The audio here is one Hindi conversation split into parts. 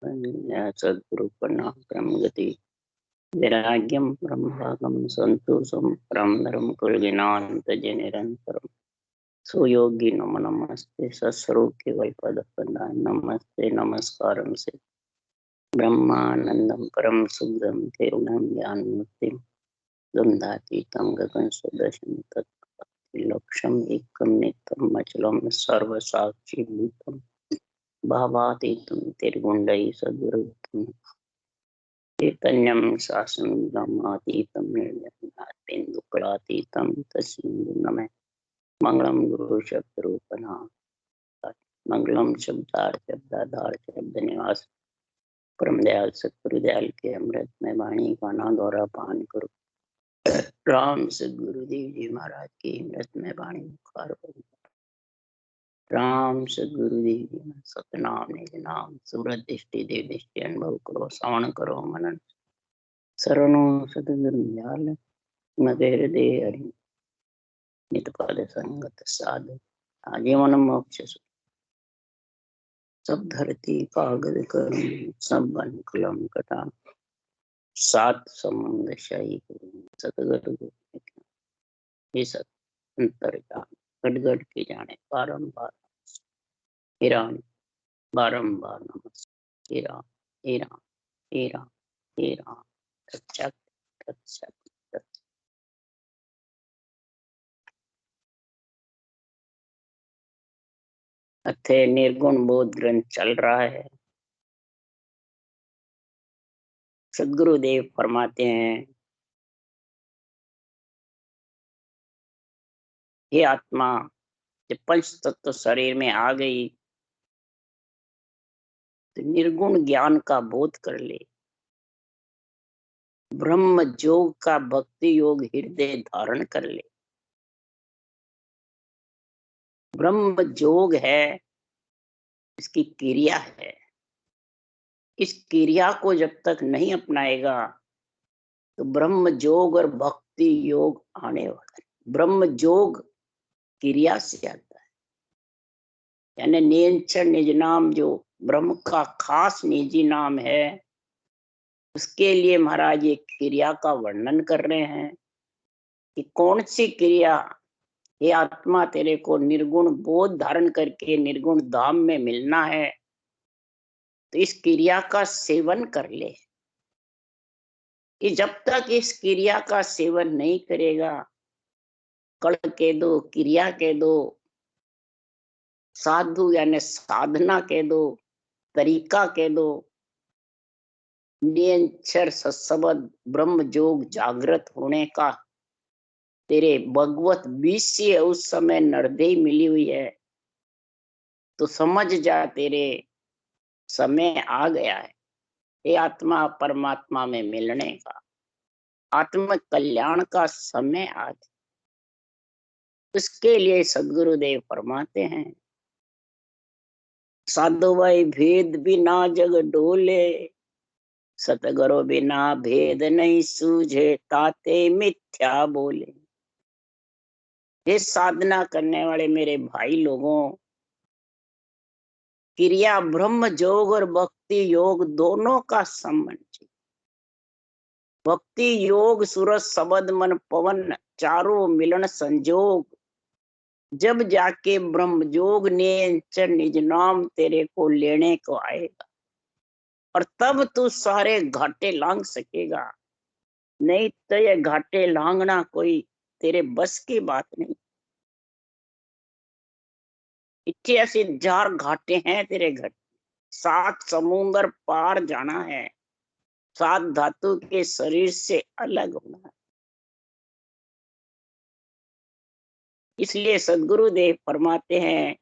सद्गुरु प्रणाम परम गति वैराग्यम परम भागम संतोषम परम धर्म कुलगिनांत निरंतरम सुयोगी नम नमस्ते सस्वरूप केवल पद नमस्ते नमस्कारम से ब्रह्मानंदम परम शुद्धम केवलम ज्ञान मुक्तिम द्वंद्वातीतम गगन सदृशम तत्लक्ष्यम एकम नित्यम अचलम सर्व साक्षी भूतम भावातीतम तिर्गुंडई सद्गुरुतम चैतन्यम शासनमातीतम निर्लेपनातीतम तस्मै नमः। मंगलम गुरु शब्द रूपना मंगलम शब्दाधार शब्द निवास परम दयाल सतगुरु दयाल के अमृत में वाणी गाना द्वारा पान करो। राम सदगुरुदेव जी महाराज की अमृत में वाणी मुखार राम सदगुरुदेव जी सतनाम निज नाम सूरत दृष्टि देव दृष्टि अनुभव करो श्रवण करो मनन शरणों सतगुरु दयाल मगे हृदय हरि नित पद संगत साधु आजीवन मोक्ष सब धरती कागज करूं सब बन कलम कटा सात समुद्र शाही सतगुरु ये सत अंतर जान गट के जाने बारंबार ईरान बारंबार नमस्ते ईरान ईरान ईरान ईरान तत्सत तत्सत अथे निर्गुण बोध ग्रंथ चल रहा है। सदगुरुदेव फरमाते हैं, ये आत्मा जब पंच तत्व शरीर में आ गई तो निर्गुण ज्ञान का बोध कर ले, ब्रह्म योग का भक्ति योग हृदय धारण कर ले। ब्रह्म योग है, इसकी क्रिया है। इस क्रिया को जब तक नहीं अपनाएगा तो ब्रह्म योग और भक्ति योग आने वाला है। ब्रह्म योग क्रिया से आता है, यानी नियंत्रण निज नाम जो ब्रह्म का खास निजी नाम है, उसके लिए महाराज ये क्रिया का वर्णन कर रहे हैं कि कौन सी क्रिया। ये आत्मा तेरे को निर्गुण बोध धारण करके निर्गुण धाम में मिलना है तो इस क्रिया का सेवन कर ले। कि जब तक इस क्रिया का सेवन नहीं करेगा, कल के दो क्रिया के दो, साधु यानी साधना के दो, तरीका के दो, निरंतर सत्सबद ब्रह्म योग जागृत होने का तेरे भगवत बीज से उस समय नरदेही मिली हुई है तो समझ जा तेरे समय आ गया है। ये आत्मा परमात्मा में मिलने का, आत्म कल्याण का समय आज। उसके लिए सदगुरुदेव फरमाते हैं, साधु भाई भेद बिना जग डोले, सतगुरु बिना भेद नहीं सूझे, ताते मिथ्या बोले। ये साधना करने वाले मेरे भाई लोगों, क्रिया ब्रह्म योग और भक्ति योग दोनों का संबंध। भक्ति योग सूरज शब्द मन पवन चारों मिलन संजोग, जब जाके ब्रह्म योग निज नाम तेरे को लेने को आएगा और तब तू सारे घाटे लांग सकेगा। नहीं तो ये घाटे लांगना कोई तेरे बस की बात नहीं। 81 घाटे हैं तेरे घर, 7 समुंदर पार जाना है, 7 धातु के शरीर से अलग होना है। इसलिए सदगुरुदेव फरमाते हैं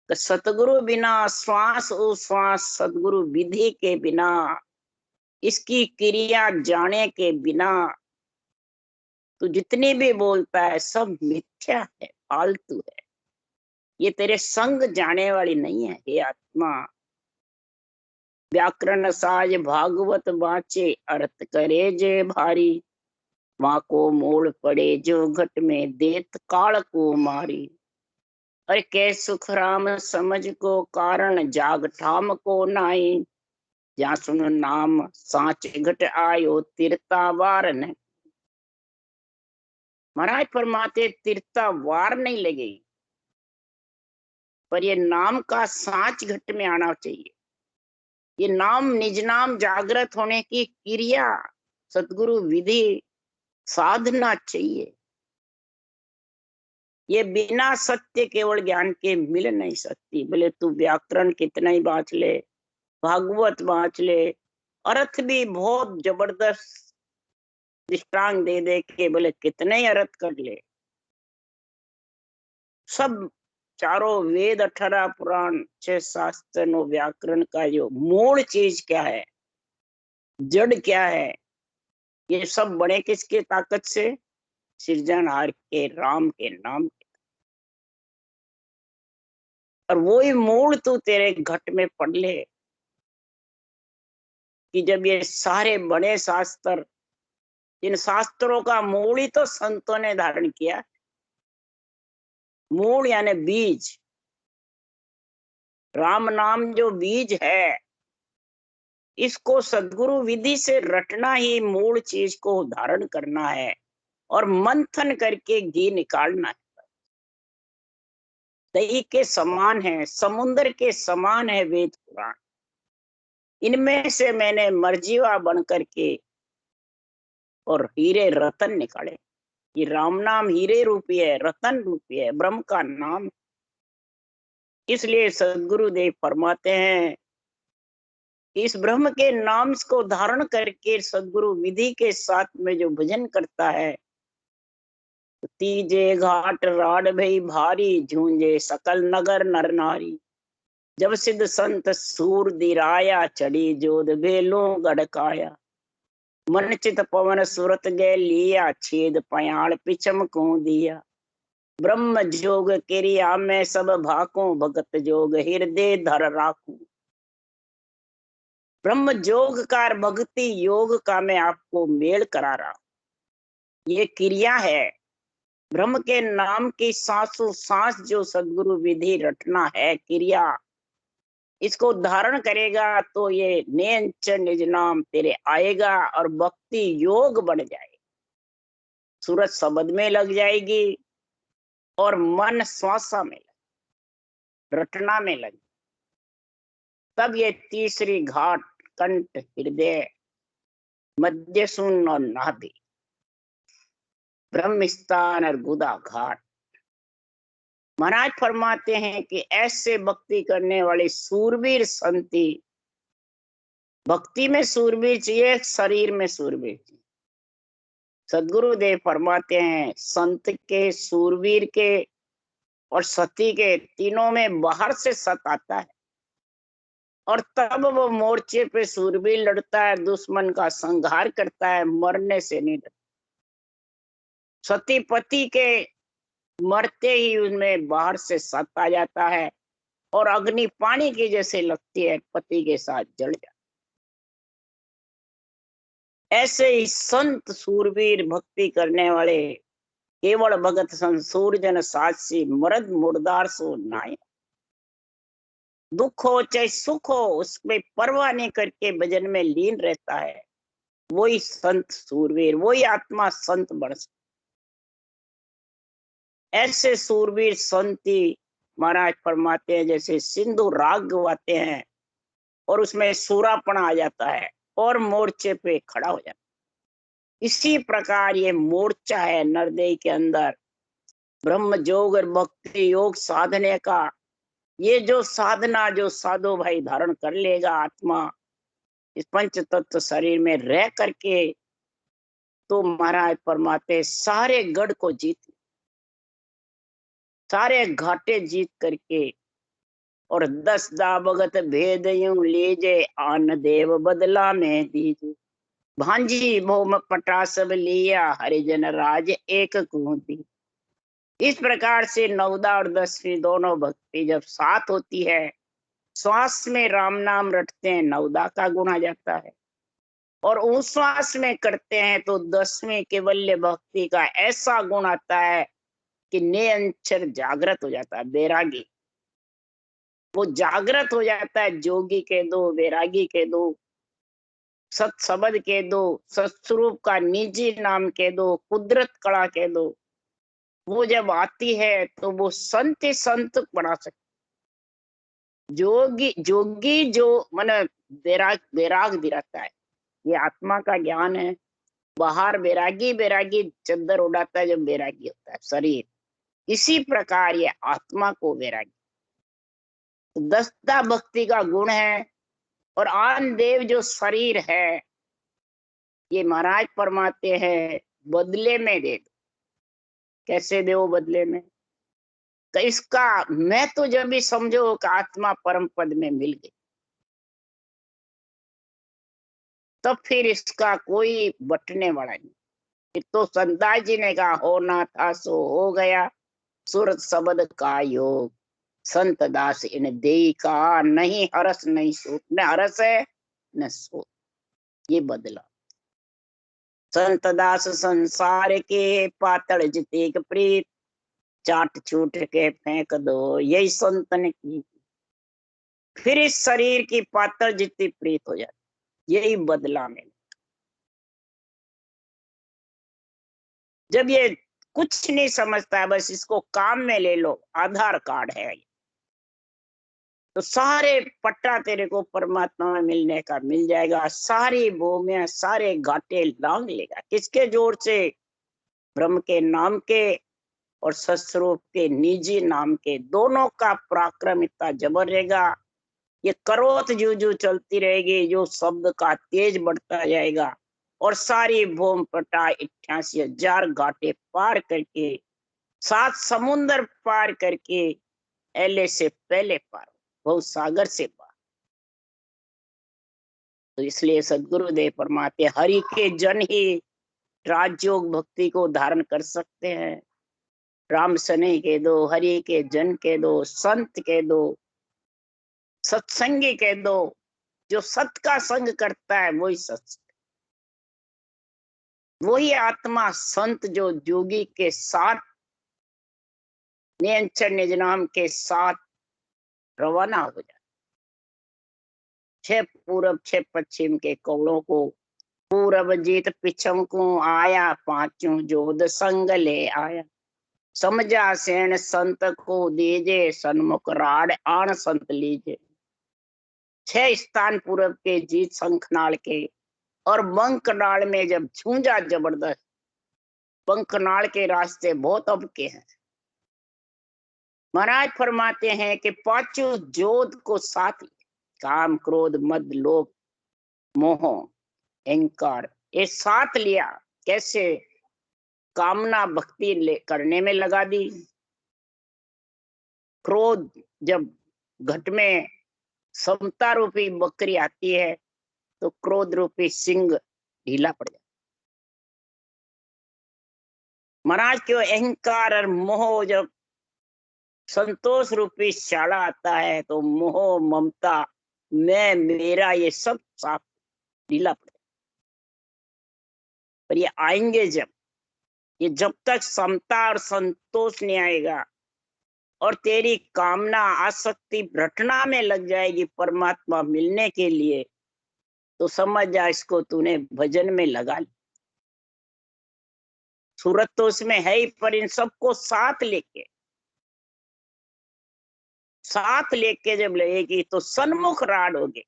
कि सतगुरु बिना श्वास उश्वास, सदगुरु विधि के बिना, इसकी क्रिया जाने के बिना तो जितने भी बोलता है सब मिथ्या है, फालतू है। ये तेरे संग जाने वाली नहीं है। हे आत्मा, व्याकरण साज भागवत बाचे, अर्थ करे जे भारी, माँ को मोड़ पड़े जो घट में, देत काल को मारी। अरे के सुख राम समझ को कारण, जाग ठाम को नाई, जहाँ सुनो नाम सांच घट आयो तिरता वार न। महाराज फरमाते तिरता वार नहीं लगेगी, पर ये नाम का सांच घट में आना चाहिए। ये नाम निज नाम जागृत होने की क्रिया, सतगुरु विधि, साधना चाहिए। ये बिना सत्य केवल ज्ञान के मिल नहीं सकती। बोले तू व्याकरण कितना ही बांच ले, भागवत बांच ले, अर्थ भी बहुत जबरदस्त दृष्टांत दे दे के बोले कितने ही अर्थ कर ले, सब चारों वेद 18 पुराण 6 शास्त्र नो व्याकरण का जो मूल चीज क्या है, जड़ क्या है, ये सब बने किसके ताकत से? सृजनहार के राम के नाम। और वही मूल तू तेरे घट में पढ़ ले कि जब ये सारे बड़े शास्त्र, इन शास्त्रों का मूल ही तो संतों ने धारण किया। मूल यानी बीज, राम नाम जो बीज है, इसको सदगुरु विधि से रटना ही मूल चीज को धारण करना है और मंथन करके घी निकालना है। दही के समान है, समुद्र के समान है वेद पुराण। इनमें से मैंने मर्जीवा बन करके और हीरे रतन निकाले। ये राम नाम हीरे रूपी है, रतन रूपी है, ब्रह्म का नाम। इसलिए सदगुरुदेव फरमाते हैं इस ब्रह्म के नाम को धारण करके सदगुरु विधि के साथ में जो भजन करता है, तीजे घाट राड भई भारी, झूंझे सकल नगर नर नारी। जब सिद्ध संत सूर दिराया, चढ़ी जोध बेलो गड़काया। मन चित पवन सुरत गए लिया, छेद पयाल पिछम को दिया। ब्रह्म जोग क्रिया में सब भाको, भगत जोग हृदय धर राखू। ब्रह्म जोग का भक्ति योग का मैं आपको मेल करा रहा हूं। ये क्रिया है, ब्रह्म के नाम की सांसों सांस जो सदगुरु विधि रटना है क्रिया, इसको धारण करेगा तो ये नेंच निज नाम तेरे आएगा और भक्ति योग बढ़ जाएगा। सूरत शब्द में लग जाएगी और मन श्वासा में लग, रटना में लग। तब ये तीसरी घाट कंठ हृदय मध्य सुन और नाभि, ब्रह्म स्थान और गुदा घाट। महाराज फरमाते हैं कि ऐसे भक्ति करने वाले सूरवीर संती, भक्ति में सूरवीर चाहिए, शरीर में सूरवीर चाहिए। सदगुरुदेव फरमाते हैं संत के, सूरवीर के और सती के तीनों में बाहर से सत आता है और तब वो मोर्चे पे सूरवीर लड़ता है, दुश्मन का संहार करता है, मरने से नहीं डरता। सती पति के मरते ही उनमें बाहर से सत आ जाता है और अग्नि पानी की जैसे लगती है, पति के साथ जल जाता। ऐसे ही संत सूरवीर भक्ति करने वाले केवल भगत संसूर जन साक्षी, मर्द मुर्दार सो नाय। दुख हो चाहे सुख हो, उसमें परवाह नहीं करके भजन में लीन रहता है, वही संत सूरवीर, वही आत्मा संत बन सकता। ऐसे सूरवीर संती महाराज फरमाते हैं जैसे सिंधु राग गवाते हैं और उसमें सूरापन आ जाता है और मोर्चे पे खड़ा हो जाता है। इसी प्रकार ये मोर्चा है नरदेह के अंदर ब्रह्म जोग और भक्ति योग साधने का। ये जो साधना जो साधु भाई धारण कर लेगा आत्मा इस पंच तत्व शरीर में रह करके, तो महाराज फरमाते सारे गढ़ को जीत, सारे घाटे जीत करके और 10 दाबगत भेद यूं लीजे, आन देव बदला में दीजे। भांजी भौम पटा सब लिया, हरिजन राज एक कूदी। इस प्रकार से 9दा और 10वीं दोनों भक्ति जब साथ होती है, श्वास में राम नाम रटते हैं, 9दा का गुण आ जाता है और उस श्वास में करते हैं तो 10वीं केवल्य भक्ति का ऐसा गुण आता है कि निरंतर जागृत हो जाता है, बैरागी। वो जागृत हो जाता है। जोगी के दो, वैरागी के दो, सत शब्द के दो, सत्स्वरूप का निजी नाम के दो, कुदरत कला के दो। वो जब आती है तो वो संत ही संत बना सकते। जोगी जोगी जो मन वैराग वैराग भी रहता है, ये आत्मा का ज्ञान है। बाहर वैरागी वैरागी चद्दर उड़ाता है जब वैरागी होता है शरीर। इसी प्रकार ये आत्मा को वैरागी, दस्ता भक्ति का गुण है। और आन देव जो शरीर है, ये महाराज फरमाते हैं बदले में दे दो। कैसे दो बदले में? तो इसका मैं तो जब भी समझो कि आत्मा परम पद में मिल गई, तब फिर इसका कोई बटने वाला नहीं। फिर तो संताई जी ने कहा होना था सो हो गया, सूरत शब्द का योग। संत दास इन देई का, नहीं हरस नहीं सूत। न हरस है न सूत, ये बदला। संत दास संसार के पातल जितेक प्रीत, चाट छूट के फेंक दो यही संतन की। फिर इस शरीर की पातल जितनी प्रीत हो जाती, यही बदला में। जब ये कुछ नहीं समझता है, बस इसको काम में ले लो, आधार कार्ड है ये, तो सारे पट्टा तेरे को परमात्मा में मिलने का मिल जाएगा। सारी भूमिया सारे घाटे लांग लेगा। किसके जोर से? ब्रह्म के नाम के और सस्वरूप के निजी नाम के, दोनों का पराक्रम इतना जबर रहेगा। ये करोत जूझू चलती रहेगी, जो शब्द का तेज बढ़ता जाएगा। और सारी भूम पटा 88,000 घाटे पार करके, 7 समुंदर पार करके, एले से पहले पार, बहुत सागर से पार। तो इसलिए सदगुरुदेव फरमाते हरि के जन ही राजयोग भक्ति को धारण कर सकते हैं। राम सने के दो, हरि के जन के दो, संत के दो, सत्संगी के दो। जो सत का संग करता है वही सत्संग, वही आत्मा संत जो जोगी के साथ नियंचर निज नाम के साथ रवाना हो जाए। 6 पूरब 6 पश्चिम के कौड़ों को, पूरब जीत पिछम को आया, पांचों जोध संग ले आया। समझा सेन संत को दीजे, सन्मुख राड आन संत लीजे। 6 स्थान पूरब के जीत शंखनाल के, और बंकनाल में जब छूंजा जबरदस्त। बंकनाल के रास्ते बहुत अब के हैं। महाराज फरमाते हैं कि पांचों जोध को साथ, काम क्रोध मद लोभ मोह अहंकार, ये साथ लिया। कैसे? कामना भक्ति करने में लगा दी। क्रोध, जब घट में समता रूपी बकरी आती है तो क्रोध रूपी सिंह ढीला पड़ जाता। महाराज क्यों? अहंकार और मोह, जब संतोष रूपी शाला आता है तो मोह ममता मैं मेरा ये सब साफ ढीला पड़ जाता। पर ये आएंगे जब, ये जब तक समता और संतोष नहीं आएगा और तेरी कामना आसक्ति रटना में लग जाएगी परमात्मा मिलने के लिए, तो समझ जा इसको तूने भजन में लगा लिया। सूरत तो उसमें है ही, पर इन सबको साथ लेके जब लगेगी तो सन्मुख राड होगे।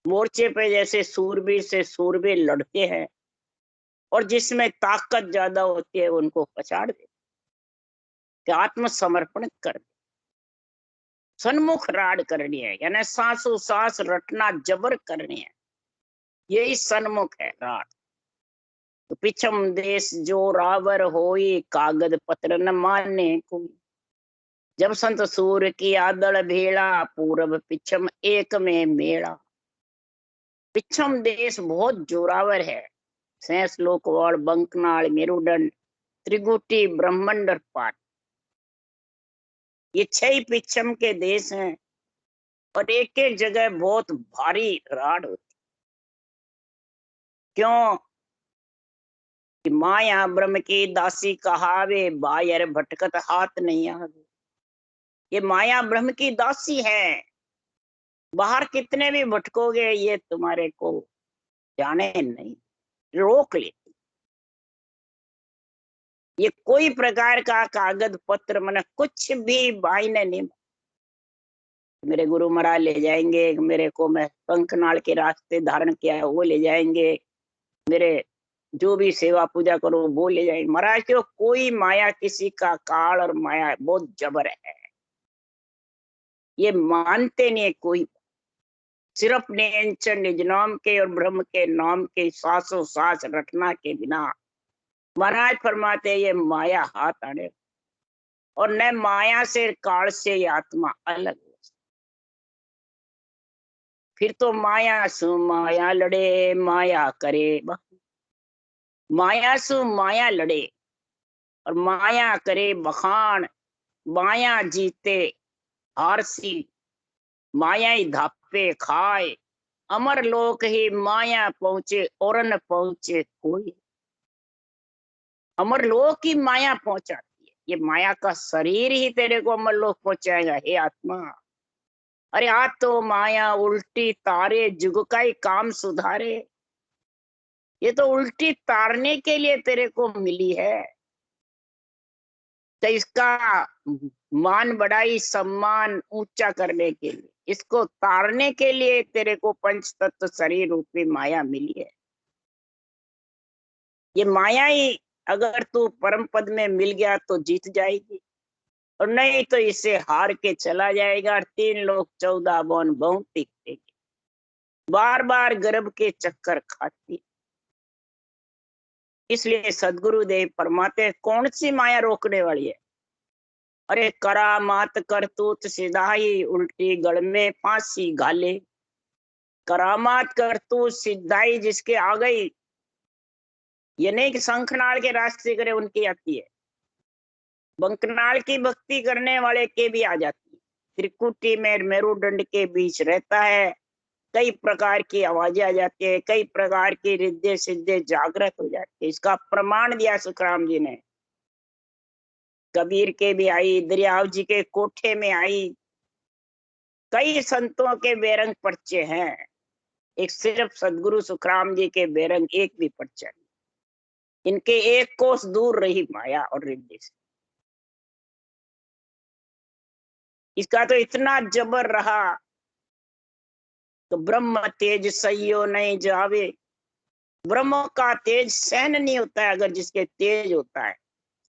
मोर्चे पे जैसे सूरवीर से सूरवीर लड़ते हैं, और जिसमें ताकत ज्यादा होती है उनको पछाड़ दे, कि आत्मसमर्पण कर दे। सन्मुख राड करनी है, यानी सांसों सांस रटना जबर करनी है, यही सन्मुख है राड। तो पिछम देश जो रावर होई, कागद पत्र न माने कोई। जब संत सूर की आदड़ भेड़ा, पूरब पिछम एक में मेड़ा। पिछम देश बहुत जोरावर है। सैंस लोकवाड़ बंकनाल मेरुदंड त्रिगुटी ब्रह्मंडर पाट, ये 6 पिछम के देश हैं। और एक एक जगह बहुत भारी राड होती। क्यों? कि माया ब्रह्म की दासी कहावे, बायर भटकत हाथ नहीं आवे। ये माया ब्रह्म की दासी है। बाहर कितने भी भटकोगे ये तुम्हारे को जाने नहीं, रोक लेती। ये कोई प्रकार का कागज पत्र मन कुछ भी मायने नहीं। मेरे गुरु महाराज ले जाएंगे मेरे को, मैं पंखनाल के रास्ते धारण किया है वो ले जाएंगे, मेरे जो भी सेवा पूजा करो वो ले जाएंगे। महाराज क्यों कोई माया, किसी का काल और माया बहुत जबर है, ये मानते नहीं है कोई। सिर्फ निज नाम के और ब्रह्म के नाम के सांसों सांस रटना के बिना महाराज फरमाते ये माया हाथ आने, और न माया से काल से ये आत्मा अलग। फिर तो माया सु माया लड़े माया करे, माया सु माया लड़े और माया करे बखान, माया जीते हारसी, माया ही धापे खाए, अमर लोक ही माया पहुंचे और न पहुंचे कोई। अमर लोक की माया पहुंचाती है, ये माया का शरीर ही तेरे को अमर लोक पहुंचाएगा। हे आत्मा, अरे आज तो माया उल्टी तारे जुग का ही काम सुधारे, ये तो उल्टी तारने के लिए तेरे को मिली है। तो इसका मान बढ़ाई सम्मान ऊंचा करने के लिए, इसको तारने के लिए तेरे को पंच तत्व शरीर रूपी माया मिली है। ये माया ही अगर तू परम पद में मिल गया तो जीत जाएगी, और नहीं तो इसे हार के चला जाएगा। 3 लोग 14 बौन बहुत टिकते, बार बार गर्भ के चक्कर खाती। इसलिए सदगुरु देव फरमाते कौन सी माया रोकने वाली है? अरे करामात करतूत सिधाई उल्टी गढ़ में फांसी घाले। करामात करतूत सिधाई जिसके आ गई, ये नहीं कि शंखनाल के रास्ते करे उनकी आती है, बंकनाल की भक्ति करने वाले के भी आ जाती है। त्रिकुटी में मेरुदंड के बीच रहता है, कई प्रकार की आवाजें आ जाती है, कई प्रकार की रिद्धे सिद्धे जागृत हो जाती है। इसका प्रमाण दिया सुखराम जी ने। कबीर के भी आई, दरियाव जी के कोठे में आई, कई संतों के बेरंग पर्चे हैं, एक सिर्फ सदगुरु सुखराम जी के बेरंग एक भी पर्चा नहीं। इनके एक कोस दूर रही माया और रिद्धि से। इसका तो इतना जबर रहा तो ब्रह्म तेज सहियो नहीं जावे। ब्रह्म का तेज सहन नहीं होता है अगर जिसके तेज होता है।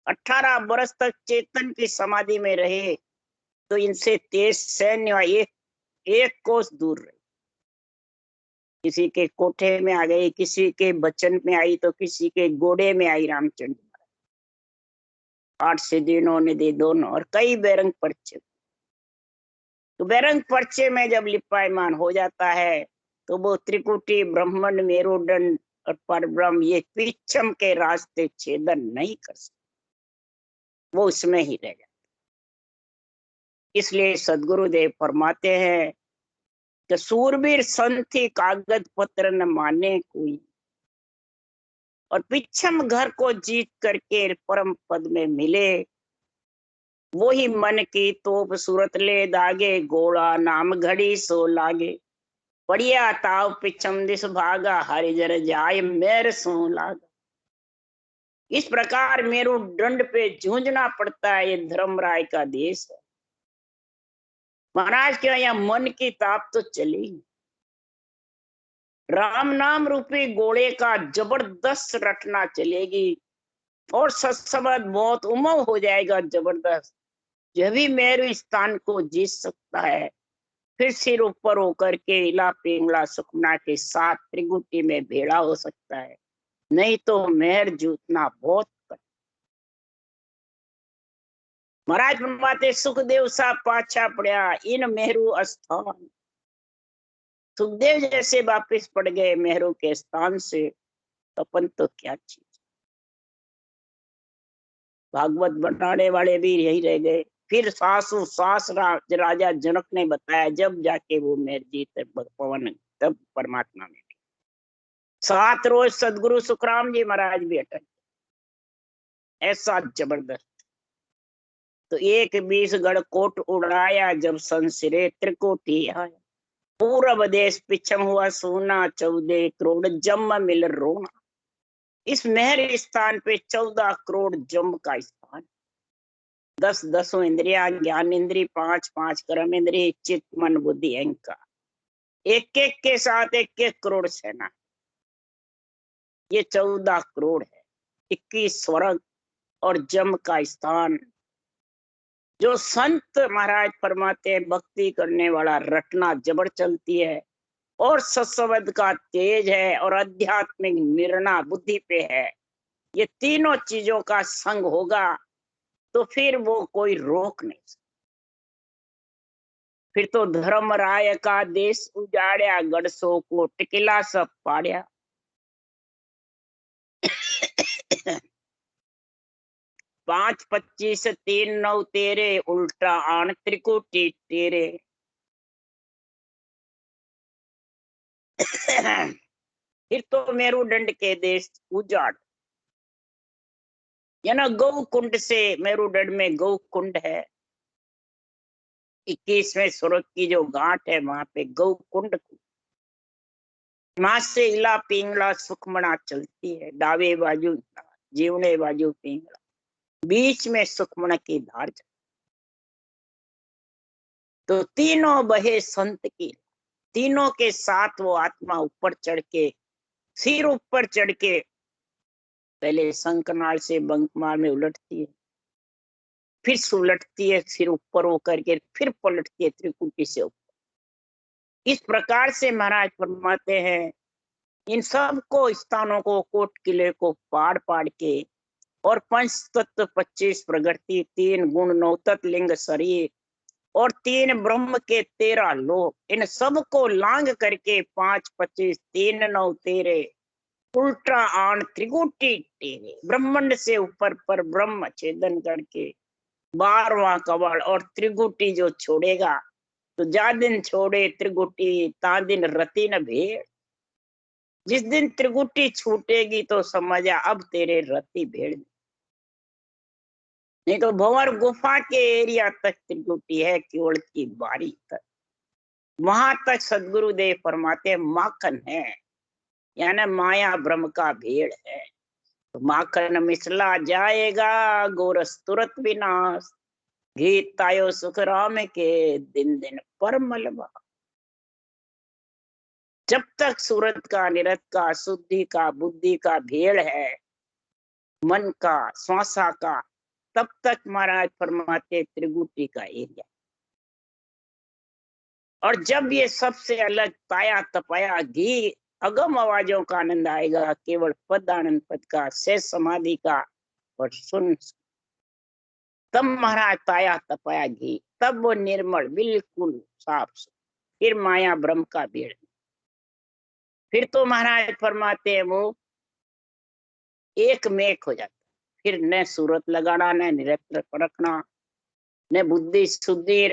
18 वर्ष तक चेतन की समाधि में रहे तो इनसे तेज सहन एक कोस दूर रहे। किसी के कोठे में आ गई, किसी के बचन में आई तो किसी के गोड़े में आई रामचंद्र। 8 सिद्धियों ने दी दोनों, और कई बेरंग पर्चे। तो बेरंग पर्चे में जब लिपायमान हो जाता है तो वो त्रिकुटी ब्रह्मंड मेरुदंड और परब्रह्म ये पिछम के रास्ते छेदन नहीं कर सकते, वो उसमें ही रह जाता। इसलिए सदगुरुदेव फरमाते हैं कि सूरबीर संथी कागज पत्र न माने कोई, और पिछम घर को जीत करके परम पद में मिले, वो ही मन की तोप सूरत ले दागे, गोला नाम घड़ी सो लागे। बढ़िया ताव पिछम दिस भागा, हरि जर जाय मेर सो लागा। इस प्रकार मेरुदंड पे जूझना पड़ता है, ये धर्मराय का देश है। महाराज क्या यहाँ मन की ताप तो चली, राम नाम रूपी गोले का जबरदस्त रटना चलेगी, और सत्सबद बहुत उमंग हो जाएगा जबरदस्त। जब भी मेरु स्थान को जीत सकता है, फिर सिर ऊपर होकर के इला पिंगला सुखना के साथ त्रिगुटी में भेड़ा हो सकता है, नहीं तो मेहर जूतना बहुत कठिन। महाराज फरमाते सुखदेव सा पाछा पड़ा इन मेहरू स्थान। सुखदेव जैसे वापिस पड़ गए मेहरू के स्थान से, अपन तो क्या चीज। भागवत बनाने वाले भी यही रह गए। फिर सासु सास राजा जनक ने बताया, जब जाके वो मेर जीत पवन तब परमात्मा में 7 रोज सदगुरु सुखराम जी महाराज भी अटक, ऐसा जबरदस्त। तो 1 20 गढ़कोट उड़ाया, जब संसिरे त्रिकोटि आया। पूरब देश पिछम हुआ सोना, 14 करोड़ जम मिल रोना। इस महर स्थान पे 14 करोड़ जम का स्थान। 10 10 इंद्रिया, ज्ञान इंद्री, 5 5 कर्म इंद्री, चित्त मन बुद्धि अहंकार, एक एक के साथ 1 1 करोड़ सेना। ये 14 करोड़ है। 21 स्वर्ग और जम का स्थान। जो संत महाराज फरमाते हैं, भक्ति करने वाला रटना जबर चलती है, और सत्संग का तेज है, और आध्यात्मिक निर्णय बुद्धि पे है। ये तीनों चीजों का संग होगा तो फिर वो कोई रोक नहीं सकता। फिर तो धर्म राय का देश उजाड़या, गढ़सो को टिकिला सब पाड़या। 5 25 3 9 13, उल्टा आन त्रिकोटि तेरे। फिर तो मेरुदंड के देश उजाड़, या ना गौ कुंड से, मेरुदंड में गौ कुंड है। 21वें स्वर्ग की जो घाट है, वहां पे गौ कुंड, वहां से इला पिंगला सुखमणा चलती है। डावे बाजू जीवने बाजू पिंगला, बीच में सुखमणा की धार चलती। तो तीनों बहे संत की, तीनों के साथ वो आत्मा ऊपर चढ़ के, सिर ऊपर चढ़ के पहले शंखनाल से बंकमाल में उलटती है, फिर सुलटती है, सिर ऊपर वो करके फिर पलटती है त्रिकुटी से ऊपर। इस प्रकार से महाराज फरमाते हैं, इन सब को स्थानों को, कोट किले को पाड़ पाड़ के, और 5 तत्व 25 प्रकृति, 3 गुण 9 तत्व लिंग शरीर, और 3 ब्रह्म के 13 लोक, इन सब को लांग करके 5 25 3 9 13, उल्टा आन त्रिकुटी टेरे। ब्रह्मांड से ऊपर पर ब्रह्म छेदन करके 12वां कवल, और त्रिकुटी जो छोड़ेगा, तो जा दिन छोड़े त्रिकुटी, ता दिन रति न भेड़। जिस दिन त्रिकुटी छूटेगी तो समझा अब तेरे रति भेड़। नहीं तो भंवर गुफा के एरिया तक त्रिकुटी है, केवल की बारी तक। वहां तक सदगुरुदेव फरमाते माखन है, यानी माया ब्रह्म का भेड़ है। तो माखन मिसला जाएगा, गोरस तुरत विनाश। घी तायो सुख राम के, दिन दिन पर मलबा। जब तक सूरत का, निरत का, शुद्धि का, बुद्धि का भेड़ है, मन का, श्वासा का, तब तक महाराज फरमाते त्रिकुटी का एरिया। और जब ये सबसे अलग ताया तपाया घी, अगम आवाजों का आनंद आएगा, केवल पद आनंद पद का, से समाधि का, और सुन, तब महाराज ताया तपाया घी, तब वो निर्मल बिल्कुल साफ। फिर माया ब्रह्म का भेड़। फिर तो महाराज फरमाते हैं वो एक मेक हो जाता। फिर न सूरत लगाना, न निरंतर परखना, न बुद्धि शुद्धि,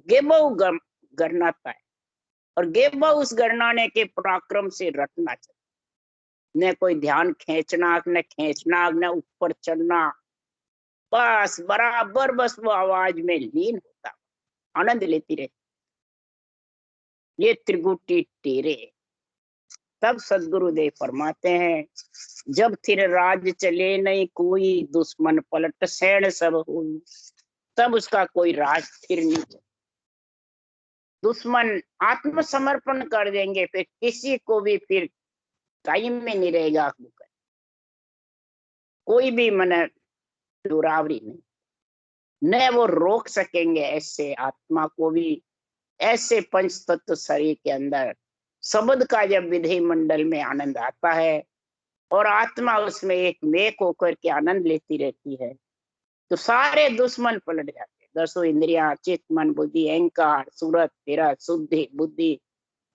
गेबो गणना है। और गेबो उस गणनाने के पराक्रम से रटना चाहिए। न कोई ध्यान खींचना, न खींचना, न ऊपर चढ़ना, बस बराबर, बस वो आवाज में लीन होता, आनंद लेती रहती। ये त्रिकुटी टेरे। तब सदगुरुदेव फरमाते हैं, जब फिर राज चले नहीं कोई, दुश्मन पलट सैन सब हुई। तब उसका कोई राज फिर नहीं। दुश्मन आत्मसमर्पण कर देंगे, फिर किसी को भी फिर टाइम में नहीं रहेगा। कोई भी मन दुरावरी नहीं, न वो रोक सकेंगे ऐसे आत्मा को भी। ऐसे पंच तत्व शरीर के अंदर शब्द का जब विधि मंडल में आनंद आता है, और आत्मा उसमें एक मेक होकर के आनंद लेती रहती है, तो सारे दुश्मन पलट जाते। 10 इंद्रिया, चित्त मन बुद्धि अहंकार, सूरत तेरा शुद्धि बुद्धि,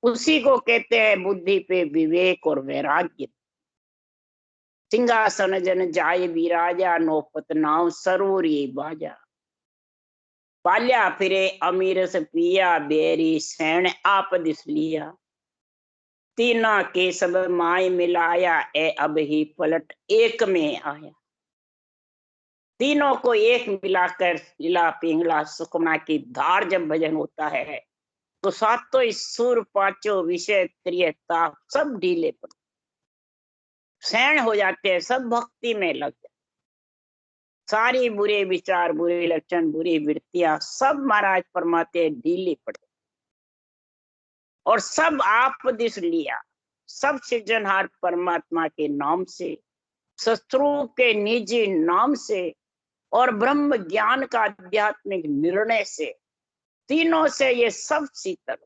उसी को कहते हैं बुद्धि पे विवेक और वैराग्य। सिंहासन जन जाय विराजा, नौपत नाव सरोवर ये बाजा। पाल्या फिरे अमीर से पिया, बेरी सैन आप दिस लिया। तीना के सब माय मिलाया, ए अब ही पलट एक में आया। तीनों को एक मिलाकर लीला पिंगला सुखमना की धार जब भजन होता है तो सातों सुर पांचों विषय त्रियता सब ढीले पड़ सैन हो जाते हैं, सब भक्ति में लग जाते, सारी बुरे विचार, बुरे लक्षण, बुरी वृत्तियां सब महाराज फरमाते ढीले पड़े और सब आप दिस लिया, सब सृजनहार परमात्मा के नाम से, शत्रु के निजी नाम से और ब्रह्म ज्ञान का आध्यात्मिक निर्णय से, तीनों से ये सब शीतल।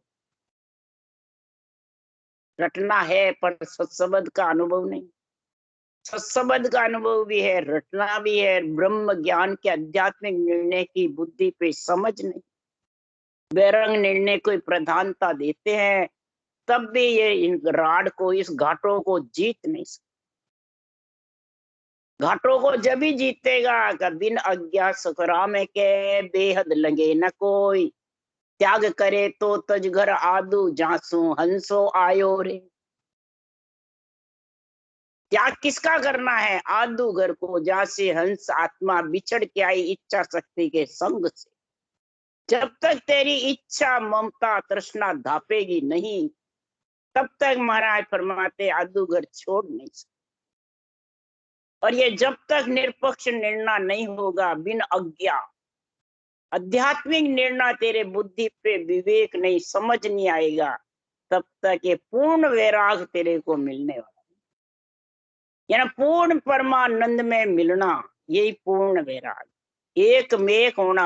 रटना है पर सत्सबद का अनुभव नहीं, सत्सबद का अनुभव भी है, रटना भी है, ब्रह्म ज्ञान के आध्यात्मिक निर्णय की बुद्धि पे समझ नहीं, बेरंग निर्णय को प्रधानता देते हैं, तब भी ये इन राड को, इस घाटों को जीत नहीं सकते। घाटों को जब भी जीतेगा का बिन अज्ञा सुखराम के बेहद लगे न कोई, त्याग करे तो तज घर आदू जासू हंसो आयो रे। त्याग किसका करना है? आदू घर को, जासे हंस आत्मा बिछड़ के आई इच्छा शक्ति के संग से। जब तक तेरी इच्छा ममता तृष्णा धापेगी नहीं, तब तक महाराज फरमाते आदू घर छोड़ नहीं सकते। और ये जब तक निरपक्ष निर्णय नहीं होगा, बिन अज्ञा आध्यात्मिक निर्णय तेरे बुद्धि पे विवेक नहीं, समझ नहीं आएगा, तब तक ये पूर्ण वैराग तेरे को मिलने वाला, यानी पूर्ण परमानंद में मिलना, यही पूर्ण वैराग, एक में एक होना,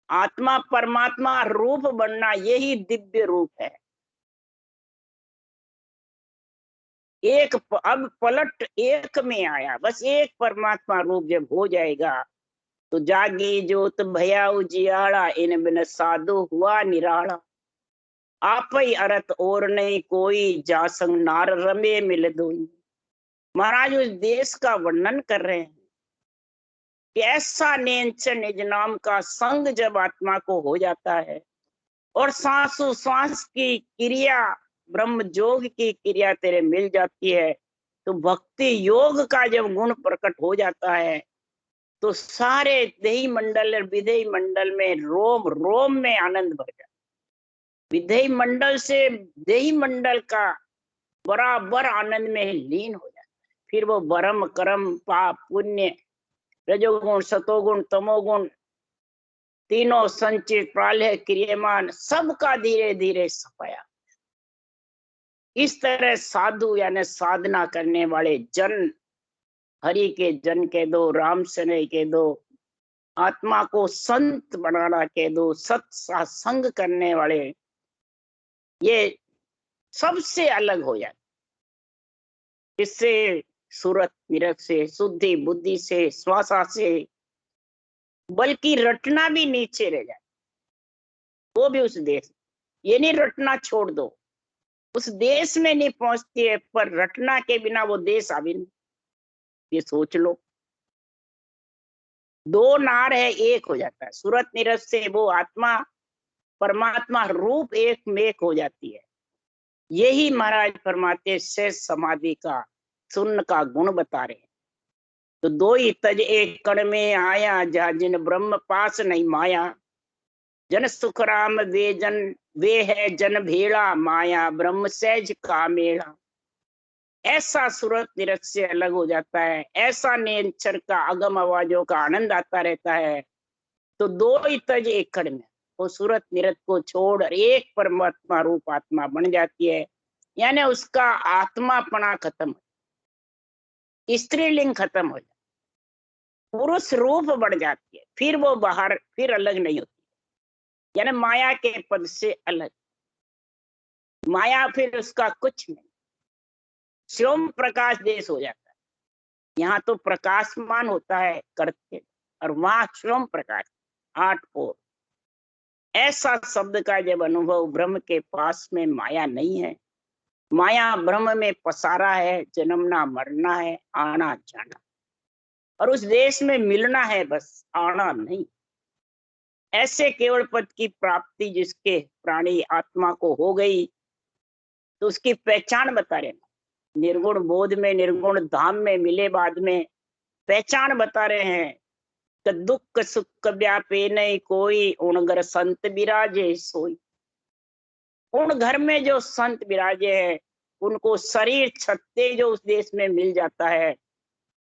आत्मा परमात्मा रूप बनना, यही दिव्य रूप है। एक अब पलट एक में आया, बस एक परमात्मा रूप जब हो जाएगा तो जागी जोत भया उजियाड़ा, इन बिन साधु हुआ निराला। आप ही अरत और नहीं कोई, जा संग नार रमे मिल दोई। महाराज उस देश का वर्णन कर रहे हैं कि ऐसा नेंच निज नाम का संग जब आत्मा को हो जाता है और सांसों सांस की क्रिया, ब्रह्म योग की क्रिया तेरे मिल जाती है, तो भक्ति योग का जब गुण प्रकट हो जाता है तो सारे देही मंडल और विधेय मंडल में रोम रोम में आनंद भर जाता, विधेय मंडल से देही मंडल का बराबर आनंद में लीन हो जाता है। फिर वो ब्रह्म कर्म पाप पुण्य रजोगुण सतोगुण तमोगुण तीनों संचित प्रालय क्रियमान सबका धीरे धीरे सफाया। इस तरह साधु यानी साधना करने वाले जन, हरि के जन के दो, राम सने के दो, आत्मा को संत बनाना के दो, सत्संग करने वाले, ये सबसे अलग हो जाते, इससे सूरत निरत से, शुद्धि बुद्धि से, श्वासा से, बल्कि रटना भी नीचे रह जाए, वो भी उस देश, ये नहीं रटना छोड़ दो, उस देश में नहीं पहुंचती है, पर रटना के बिना वो देश अभी नहीं, ये सोच लो। दो नार है, एक हो जाता है, सूरत निरत से वो आत्मा परमात्मा रूप एक में एक हो जाती है। यही महाराज फरमाते से समाधि का शून्य का गुण बता रहे हैं। तो दो ही तज एक कण में आया, जा जिन ब्रह्म पास नहीं माया, जन सुखराम वे है जन भेड़ा, माया ब्रह्म सहज का मेला। ऐसा सूरत निरत से अलग हो जाता है, ऐसा नेचर का अगम आवाजों का आनंद आता रहता है। तो दो ही तज एक कण में वो सूरत निरत को छोड़ एक परमात्मा रूप आत्मा बन जाती है, यानी उसका आत्मापना खत्म, स्त्रीलिंग खत्म हो जाती, पुरुष रूप बढ़ जाती है, फिर वो बाहर फिर अलग नहीं होती, यानी माया के पद से अलग, माया फिर उसका कुछ नहीं, स्वयं प्रकाश देश हो जाता है। यहाँ तो प्रकाशमान होता है करते, और वहां स्वयं प्रकाश, आठ ओर। ऐसा शब्द का जब अनुभव, ब्रह्म के पास में माया नहीं है, माया ब्रह्म में पसारा है, जन्मना मरना है, आना जाना, और उस देश में मिलना है, बस आना नहीं। ऐसे केवल पद की प्राप्ति जिसके प्राणी आत्मा को हो गई, तो उसकी पहचान बता रहे, निर्गुण बोध में, निर्गुण धाम में मिले बाद में पहचान बता रहे हैं दुख सुख व्यापे नहीं कोई, उन घर संत विराजे सोई। उन घर में जो संत विराजे हैं उनको शरीर छत्ते जो उस देश में मिल जाता है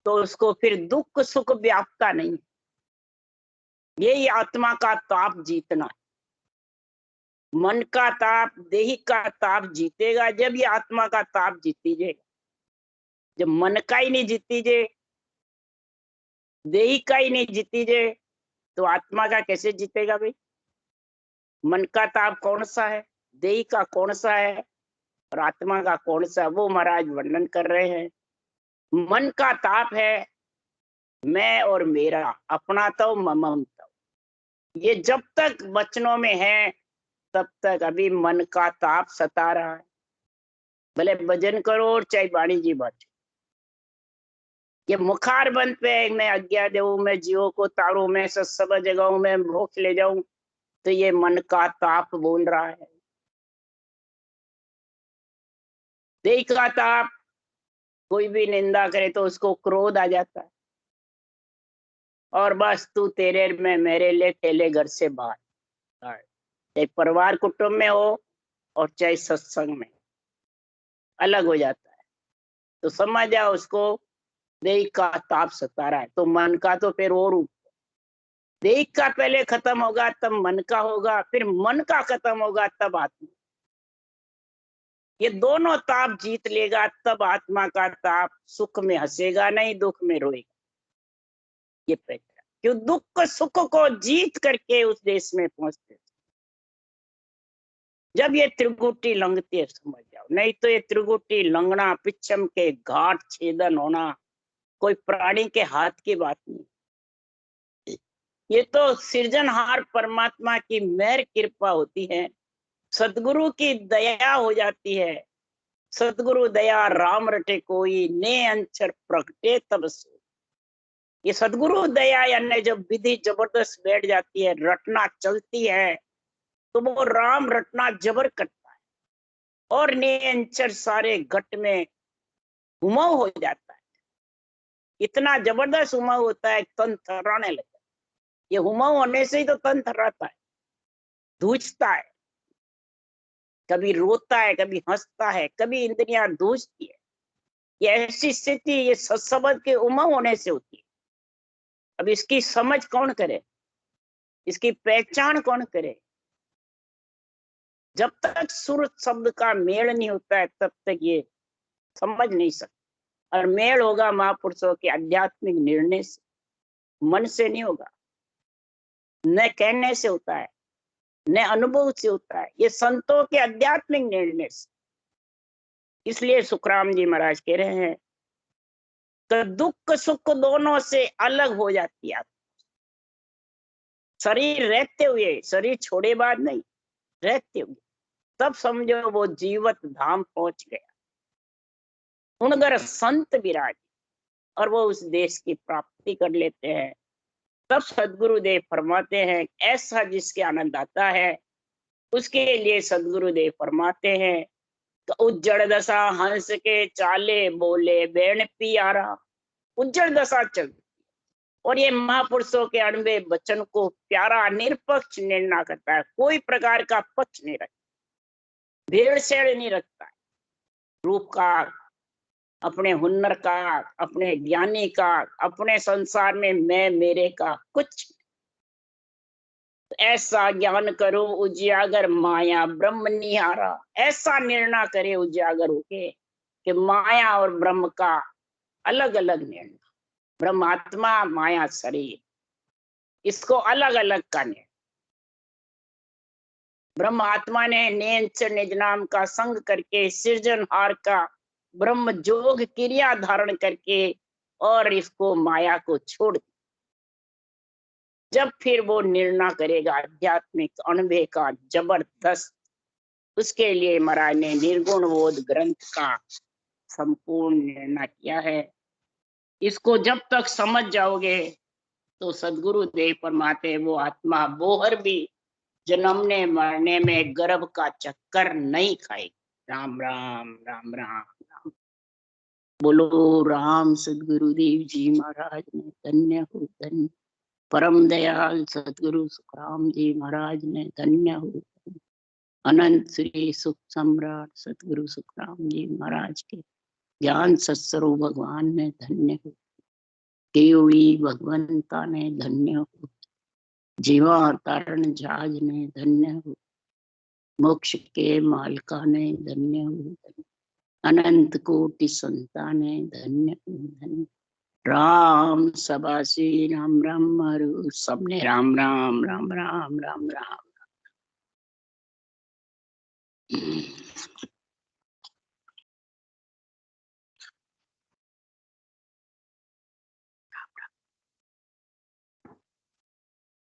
तो उसको फिर दुख सुख व्यापता नहीं। यही आत्मा का ताप जीतना। मन का ताप, देही का ताप जीतेगा जब ये आत्मा का ताप जीतीजे। जब मन का ही नहीं जीतीजे, देही का ही नहीं जीतीजे, तो आत्मा का कैसे जीतेगा भाई? मन का ताप कौन सा है, देही का कौन सा है और आत्मा का कौन सा? वो महाराज वर्णन कर रहे हैं। मन का ताप है मैं और मेरा, अपना तो ममम तो। ये जब तक वचनों में है तब तक अभी मन का ताप सता रहा है। भले भजन करो और चाहे वाणी जी बात। ये मुखार बंद पे मैं आज्ञा देऊं, मैं जीवों को तारू, मैं सब जगहों में मोक्ष ले जाऊं, तो ये मन का ताप बोल रहा है। देह का ताप, कोई भी निंदा करे तो उसको क्रोध आ जाता है और बस तू तेरे में मेरे लिए अकेले घर से बाहर। चाहे परिवार कुटुंब में हो और चाहे सत्संग में, अलग हो जाता है। तो समझ जाओ उसको देह का ताप सता रहा है। तो मन का तो फिर और देह का पहले खत्म होगा तब मन का होगा, फिर मन का खत्म होगा तब आत्मा। ये दोनों ताप जीत लेगा तब आत्मा का ताप, सुख में हंसेगा नहीं, दुख में रोएगा। ये पहचान, क्यों दुख सुख को जीत करके उस देश में पहुंचते। जब ये त्रिगुटी लंघती है समझ जाओ, नहीं तो ये त्रिगुटी लंघना, पिछम के घाट छेदन होना कोई प्राणी के हाथ की बात नहीं। ये तो सृजनहार परमात्मा की मेहर कृपा होती है, सदगुरु की दया हो जाती है। सदगुरु दया राम रटे कोई, ने अंचर प्रगटे तब सो। ये सदगुरु दया यानी जब विधि जबरदस्त बैठ जाती है, रटना चलती है, तो वो राम रटना जबर करता है और ने अंचर सारे घट में उमाव हो जाता है। इतना जबरदस्त उमाव होता है, तन थर्राने लगता है। ये उमाव होने से ही तो तन थर्राता है, धूजता है, कभी रोता है, कभी हंसता है, कभी इंद्रियां धूजती है। ये ऐसी स्थिति ये सत्संग के उमंग होने से होती है। अब इसकी समझ कौन करे, इसकी पहचान कौन करे? जब तक सुर शब्द का मेल नहीं होता है तब तक ये समझ नहीं सकता। और मेल होगा महापुरुषों के आध्यात्मिक निर्णय से, मन से नहीं होगा, न कहने से होता है, न अनुभव से होता है, ये संतों के आध्यात्मिक निर्णय से। इसलिए सुखराम जी महाराज कह रहे हैं तो दुख सुख दोनों से अलग हो जाती है। शरीर रहते हुए, शरीर छोड़े बाद नहीं, रहते हुए, तब समझो वो जीवत धाम पहुंच गया। उनगर संत विराज और वो उस देश की प्राप्ति कर लेते हैं। तब सदगुरुदेव फरमाते हैं ऐसा जिसके आनंद आता है उसके लिए सदगुरुदेव फरमाते हैं उज्जड़ दशा हंस के चाले बोले बेण पियारा। उज्जड़ दशा चल और ये महापुरुषों के अणवे वचन को प्यारा निरपक्ष निर्णय करता है, कोई प्रकार का पक्ष नहीं रखता, भेड़ सेड़ नहीं रखता है। रूप का, अपने हुनर का, अपने ज्ञानी का, अपने संसार में मैं मेरे का कुछ। ऐसा ज्ञान करो उजियागर माया ब्रह्म निहारा। ऐसा निर्णय करे उजियागर होके कि माया और ब्रह्म का अलग अलग निर्णय, ब्रह्म आत्मा माया शरीर, इसको अलग अलग करने। ब्रह्म आत्मा ने नेंच निज नाम का संग करके सृजनहार का ब्रह्म जोग क्रिया धारण करके और इसको माया को छोड़ दिया। जब फिर वो निर्णय करेगा आध्यात्मिक अनुभव का जबरदस्त, उसके लिए महाराज ने निर्गुण बोध ग्रंथ का संपूर्ण निर्णय किया है। इसको जब तक समझ जाओगे तो सदगुरु देव फरमाते वो आत्मा बोहर भी जन्मने मरने में गर्भ का चक्कर नहीं खाएगी। राम राम राम राम राम। बोलो राम सदगुरुदेव जी महाराज ने धन्य हो धन्य। परम दयाल सतगुरु सुखराम जी महाराज ने धन्य हो। अनंत श्री सुख सम्राट सतगुरु सुखराम जी महाराज के ज्ञान सत्स्वरूप भगवान ने धन्य हो। केवली भगवंता ने धन्य हो। जीवा तारण जहाज ने धन्य हो। मोक्ष के मालका ने धन्य हो। अनंत कोटि संताने धन्य हो। धन्य राम सबासी राम राम हरु सबने राम राम राम राम राम राम।